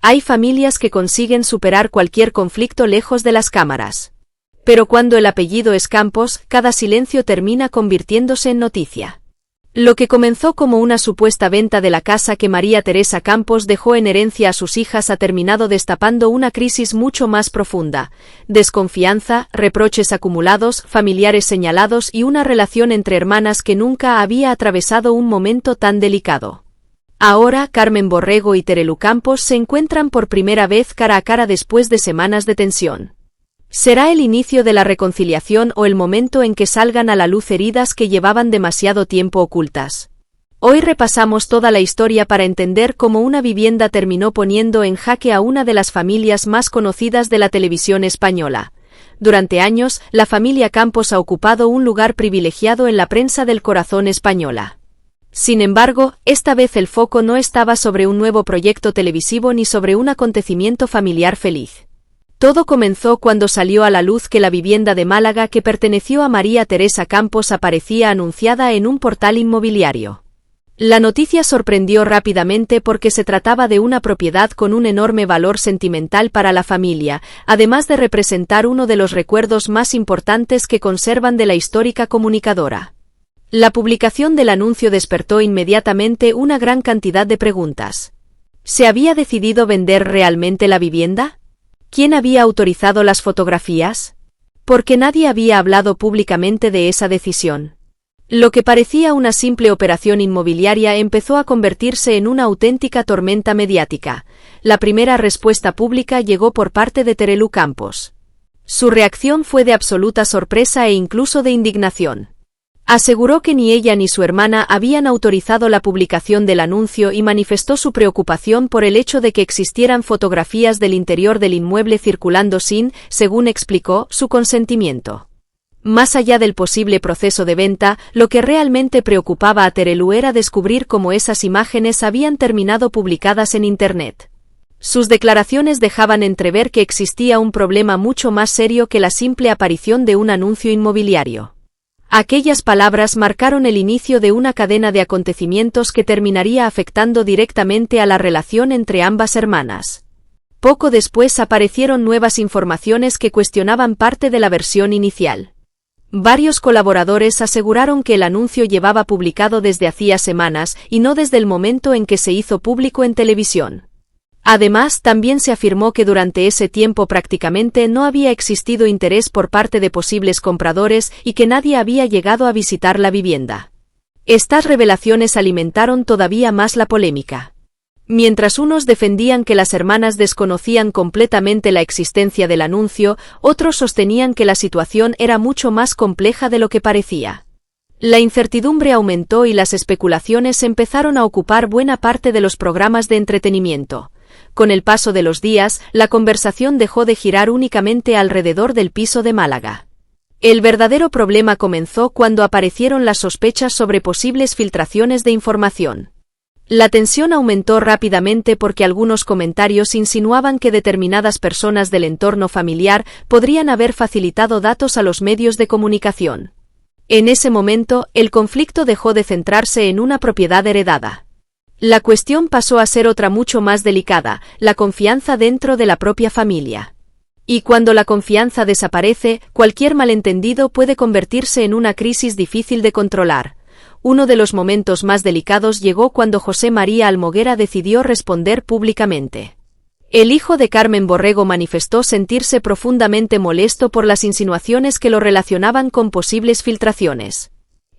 Hay familias que consiguen superar cualquier conflicto lejos de las cámaras. Pero cuando el apellido es Campos, cada silencio termina convirtiéndose en noticia. Lo que comenzó como una supuesta venta de la casa que María Teresa Campos dejó en herencia a sus hijas ha terminado destapando una crisis mucho más profunda: desconfianza, reproches acumulados, familiares señalados y una relación entre hermanas que nunca había atravesado un momento tan delicado. Ahora Carmen Borrego y Terelu Campos se encuentran por primera vez cara a cara después de semanas de tensión. ¿Será el inicio de la reconciliación o el momento en que salgan a la luz heridas que llevaban demasiado tiempo ocultas? Hoy repasamos toda la historia para entender cómo una vivienda terminó poniendo en jaque a una de las familias más conocidas de la televisión española. Durante años, la familia Campos ha ocupado un lugar privilegiado en la prensa del corazón española. Sin embargo, esta vez el foco no estaba sobre un nuevo proyecto televisivo ni sobre un acontecimiento familiar feliz. Todo comenzó cuando salió a la luz que la vivienda de Málaga que perteneció a María Teresa Campos aparecía anunciada en un portal inmobiliario. La noticia sorprendió rápidamente porque se trataba de una propiedad con un enorme valor sentimental para la familia, además de representar uno de los recuerdos más importantes que conservan de la histórica comunicadora. La publicación del anuncio despertó inmediatamente una gran cantidad de preguntas. ¿Se había decidido vender realmente la vivienda? ¿Quién había autorizado las fotografías? Porque nadie había hablado públicamente de esa decisión. Lo que parecía una simple operación inmobiliaria empezó a convertirse en una auténtica tormenta mediática. La primera respuesta pública llegó por parte de Terelu Campos. Su reacción fue de absoluta sorpresa e incluso de indignación. Aseguró que ni ella ni su hermana habían autorizado la publicación del anuncio y manifestó su preocupación por el hecho de que existieran fotografías del interior del inmueble circulando sin, según explicó, su consentimiento. Más allá del posible proceso de venta, lo que realmente preocupaba a Terelu era descubrir cómo esas imágenes habían terminado publicadas en Internet. Sus declaraciones dejaban entrever que existía un problema mucho más serio que la simple aparición de un anuncio inmobiliario. Aquellas palabras marcaron el inicio de una cadena de acontecimientos que terminaría afectando directamente a la relación entre ambas hermanas. Poco después aparecieron nuevas informaciones que cuestionaban parte de la versión inicial. Varios colaboradores aseguraron que el anuncio llevaba publicado desde hacía semanas y no desde el momento en que se hizo público en televisión. Además, también se afirmó que durante ese tiempo prácticamente no había existido interés por parte de posibles compradores y que nadie había llegado a visitar la vivienda. Estas revelaciones alimentaron todavía más la polémica. Mientras unos defendían que las hermanas desconocían completamente la existencia del anuncio, otros sostenían que la situación era mucho más compleja de lo que parecía. La incertidumbre aumentó y las especulaciones empezaron a ocupar buena parte de los programas de entretenimiento. Con el paso de los días, la conversación dejó de girar únicamente alrededor del piso de Málaga. El verdadero problema comenzó cuando aparecieron las sospechas sobre posibles filtraciones de información. La tensión aumentó rápidamente porque algunos comentarios insinuaban que determinadas personas del entorno familiar podrían haber facilitado datos a los medios de comunicación. En ese momento, el conflicto dejó de centrarse en una propiedad heredada. La cuestión pasó a ser otra mucho más delicada: la confianza dentro de la propia familia. Y cuando la confianza desaparece, cualquier malentendido puede convertirse en una crisis difícil de controlar. Uno de los momentos más delicados llegó cuando José María Almoguera decidió responder públicamente. El hijo de Carmen Borrego manifestó sentirse profundamente molesto por las insinuaciones que lo relacionaban con posibles filtraciones.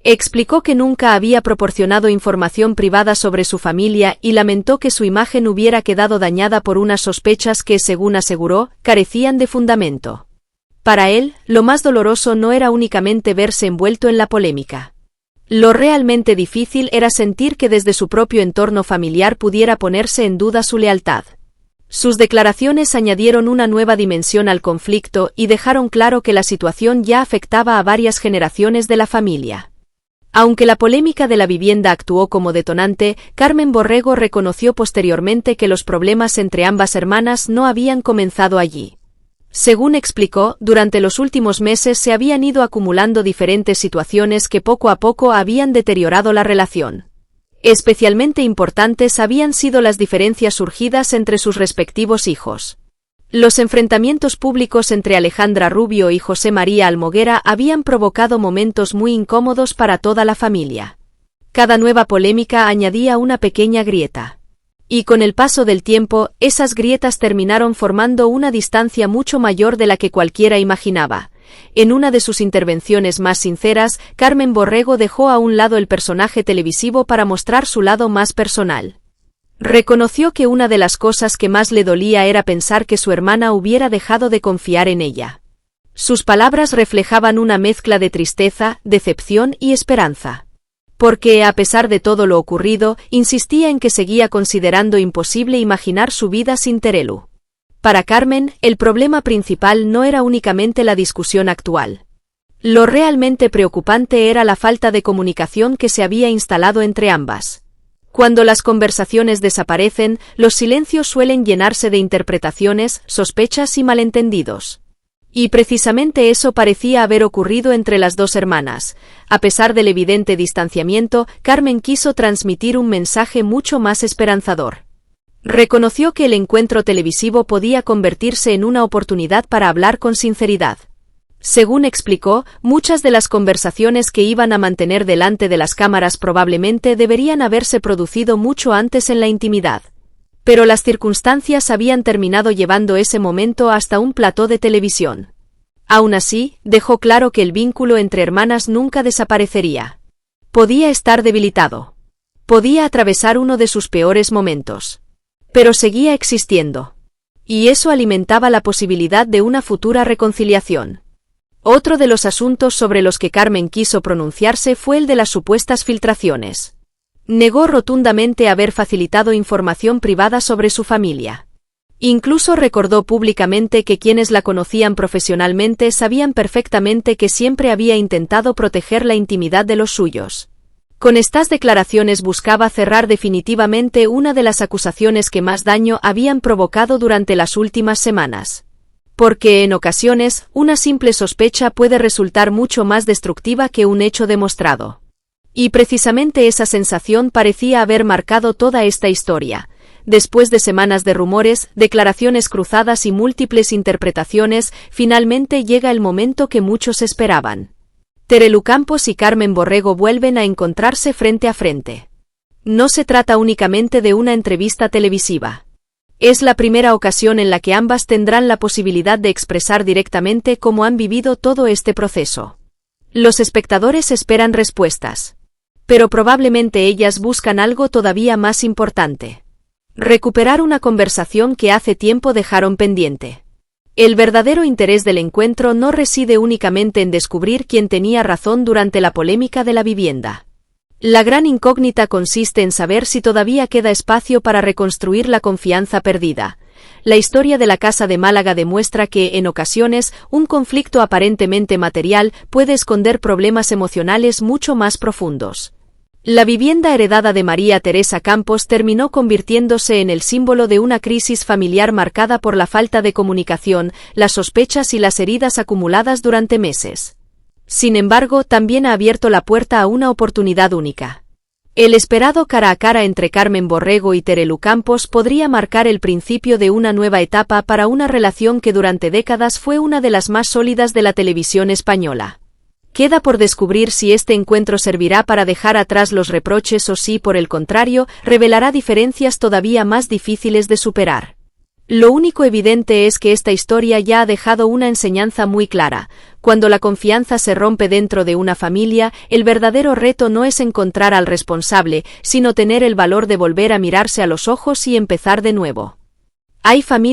Explicó que nunca había proporcionado información privada sobre su familia y lamentó que su imagen hubiera quedado dañada por unas sospechas que, según aseguró, carecían de fundamento. Para él, lo más doloroso no era únicamente verse envuelto en la polémica. Lo realmente difícil era sentir que desde su propio entorno familiar pudiera ponerse en duda su lealtad. Sus declaraciones añadieron una nueva dimensión al conflicto y dejaron claro que la situación ya afectaba a varias generaciones de la familia. Aunque la polémica de la vivienda actuó como detonante, Carmen Borrego reconoció posteriormente que los problemas entre ambas hermanas no habían comenzado allí. Según explicó, durante los últimos meses se habían ido acumulando diferentes situaciones que poco a poco habían deteriorado la relación. Especialmente importantes habían sido las diferencias surgidas entre sus respectivos hijos. Los enfrentamientos públicos entre Alejandra Rubio y José María Almoguera habían provocado momentos muy incómodos para toda la familia. Cada nueva polémica añadía una pequeña grieta. Y con el paso del tiempo, esas grietas terminaron formando una distancia mucho mayor de la que cualquiera imaginaba. En una de sus intervenciones más sinceras, Carmen Borrego dejó a un lado el personaje televisivo para mostrar su lado más personal. Reconoció que una de las cosas que más le dolía era pensar que su hermana hubiera dejado de confiar en ella. Sus palabras reflejaban una mezcla de tristeza, decepción y esperanza. Porque, a pesar de todo lo ocurrido, insistía en que seguía considerando imposible imaginar su vida sin Terelu. Para Carmen, el problema principal no era únicamente la discusión actual. Lo realmente preocupante era la falta de comunicación que se había instalado entre ambas. Cuando las conversaciones desaparecen, los silencios suelen llenarse de interpretaciones, sospechas y malentendidos. Y precisamente eso parecía haber ocurrido entre las dos hermanas. A pesar del evidente distanciamiento, Carmen quiso transmitir un mensaje mucho más esperanzador. Reconoció que el encuentro televisivo podía convertirse en una oportunidad para hablar con sinceridad. Según explicó, muchas de las conversaciones que iban a mantener delante de las cámaras probablemente deberían haberse producido mucho antes en la intimidad. Pero las circunstancias habían terminado llevando ese momento hasta un plató de televisión. Aún así, dejó claro que el vínculo entre hermanas nunca desaparecería. Podía estar debilitado. Podía atravesar uno de sus peores momentos. Pero seguía existiendo. Y eso alimentaba la posibilidad de una futura reconciliación. Otro de los asuntos sobre los que Carmen quiso pronunciarse fue el de las supuestas filtraciones. Negó rotundamente haber facilitado información privada sobre su familia. Incluso recordó públicamente que quienes la conocían profesionalmente sabían perfectamente que siempre había intentado proteger la intimidad de los suyos. Con estas declaraciones buscaba cerrar definitivamente una de las acusaciones que más daño habían provocado durante las últimas semanas. Porque en ocasiones, una simple sospecha puede resultar mucho más destructiva que un hecho demostrado. Y precisamente esa sensación parecía haber marcado toda esta historia. Después de semanas de rumores, declaraciones cruzadas y múltiples interpretaciones, finalmente llega el momento que muchos esperaban. Terelu Campos y Carmen Borrego vuelven a encontrarse frente a frente. No se trata únicamente de una entrevista televisiva. Es la primera ocasión en la que ambas tendrán la posibilidad de expresar directamente cómo han vivido todo este proceso. Los espectadores esperan respuestas. Pero probablemente ellas buscan algo todavía más importante. Recuperar una conversación que hace tiempo dejaron pendiente. El verdadero interés del encuentro no reside únicamente en descubrir quién tenía razón durante la polémica de la vivienda. La gran incógnita consiste en saber si todavía queda espacio para reconstruir la confianza perdida. La historia de la Casa de Málaga demuestra que, en ocasiones, un conflicto aparentemente material puede esconder problemas emocionales mucho más profundos. La vivienda heredada de María Teresa Campos terminó convirtiéndose en el símbolo de una crisis familiar marcada por la falta de comunicación, las sospechas y las heridas acumuladas durante meses. Sin embargo, también ha abierto la puerta a una oportunidad única. El esperado cara a cara entre Carmen Borrego y Terelu Campos podría marcar el principio de una nueva etapa para una relación que durante décadas fue una de las más sólidas de la televisión española. Queda por descubrir si este encuentro servirá para dejar atrás los reproches o si, por el contrario, revelará diferencias todavía más difíciles de superar. Lo único evidente es que esta historia ya ha dejado una enseñanza muy clara. Cuando la confianza se rompe dentro de una familia, el verdadero reto no es encontrar al responsable, sino tener el valor de volver a mirarse a los ojos y empezar de nuevo. Hay familias